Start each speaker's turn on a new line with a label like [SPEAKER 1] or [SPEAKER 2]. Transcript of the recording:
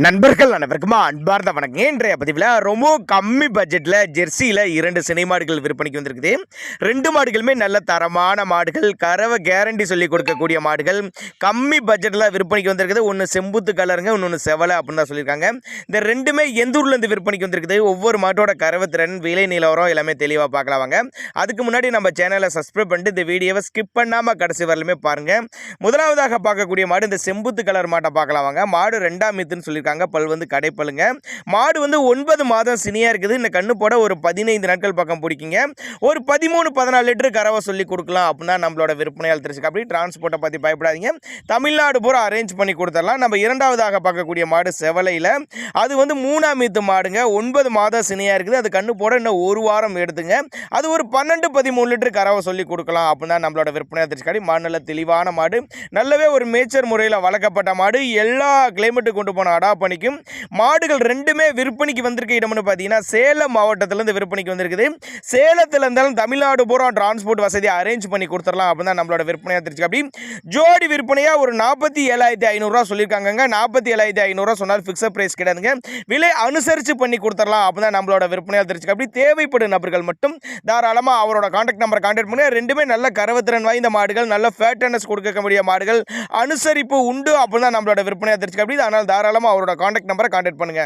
[SPEAKER 1] நண்பர்கள் அனைவருக்குமா அன்பார்ந்த வணக்கம். இன்றைய பதிவில் ரொம்ப கம்மி பட்ஜெட்டில் ஜெர்சியில் 2 சினை மாடுகள் விற்பனைக்கு வந்திருக்குது. 2 மாடுகளுமே நல்ல தரமான மாடுகள், கறவை கேரண்டி சொல்லி கொடுக்கக்கூடிய மாடுகள், கம்மி பட்ஜெட்டில் விற்பனைக்கு வந்திருக்குது. ஒன்று செம்புத்து கலருங்க, இன்னொன்று செவலை அப்படின்னு தான் சொல்லியிருக்காங்க. இந்த ரெண்டுமே எந்த ஊர்லேருந்து விற்பனைக்கு வந்திருக்குது, ஒவ்வொரு மாட்டோட கறவை திறன், விலை நிலவரம் எல்லாமே தெளிவாக பார்க்கலாம் வாங்க. அதுக்கு முன்னாடி நம்ம சேனலை சப்ஸ்கிரைப் பண்ணிட்டு இந்த வீடியோவை ஸ்கிப் பண்ணாமல் கடைசி வரலுமே பாருங்கள். முதலாவதாக பார்க்கக்கூடிய மாடு இந்த செம்புத்து கலர் மாட்டை பார்க்கலாம் வாங்க. மாடு 2ஆம் மீத்துன்னு சொல்லியிருக்காங்க. பல் வந்து கடைப்பலுங்க. மாடு வந்து 9 மாதம் சினியா இருக்குது. இந்த கண்ணு போட ஒரு 15 நாட்கள் பக்கம் பிடிக்குங்க. ஒரு 13-14 லிட்டர் கறவை சொல்லி கொடுக்கலாம் அப்படின்னா நம்மளோட விற்பனையால் தெரிஞ்சுக்க. அப்படி டிரான்ஸ்போர்ட்டை பற்றி பயப்படாதீங்க, தமிழ்நாடு பூரா அரேஞ்ச் பண்ணி கொடுத்துடலாம். நம்ம இரண்டாவதாக பார்க்கக்கூடிய மாடு செவலையில், அது வந்து 3ஆம் மீத்து மாடுங்க. 9 மாதம் சினியா இருக்குது. அது கண்ணு போட இன்னும் ஒரு வாரம் எடுத்துங்க. அது ஒரு 12-13 லிட்டர் கறவை சொல்லி கொடுக்கலாம் அப்படின்னா நம்மளோட விற்பனையால் தெரிஞ்சுக்காடி. மாடு நல்ல தெளிவான மாடு, நல்லவே ஒரு மேய்ச்சர் முறையில் வளர்க்கப்பட்ட மாடு, எல்லா கிளைமேட்டு கொண்டு போன அடா பண்ணிக்கும். மாடுகள் ரெண்டுமே விற்பனைக்கு வந்திருக்க இடம்னு பார்த்தீங்கன்னா சேலம் மாவட்டத்திலேருந்து விற்பனைக்கு வந்திருக்குது. சேலத்தில் இருந்தாலும் தமிழ்நாடு பூரா டிரான்ஸ்போர்ட் வசதி அரேஞ்ச் பண்ணி கொடுத்துடலாம் அப்படின்னு தான் நம்மளோட விற்பனையாக தெரிஞ்சு. அப்படி ஜோடி விற்பனையாக ஒரு 47,500 சொல்லியிருக்காங்க. 47,500 சொன்னால் ஃபிக்ஸட் பிரைஸ் கிடையாதுங்க, விலை அனுசரித்து பண்ணி கொடுத்துடலாம் அப்படின்னு தான் நம்மளோட விற்பனையாக தெரிஞ்சுக்க. அப்படி தேவைப்படும் நபர்கள் மட்டும் தாராளமாக அவரோட கான்டாக்ட் நம்பரை கான்டாக்ட் பண்ணி, ரெண்டுமே நல்ல கறவைத்திறன் வாய்ந்த மாடுகள், நல்ல ஃபேட்டனஸ் கொடுக்கக்கூடிய மாடுகள், அனுசரிப்பு உண்டு அப்படின்னு தான் நம்மளோட விற்பனையாக தெரிஞ்சுக்க. அப்படி அதனால் தாராளமாக அவரோட கான்டாக்ட் நம்பரை கான்டாக்ட் பண்ணுங்க.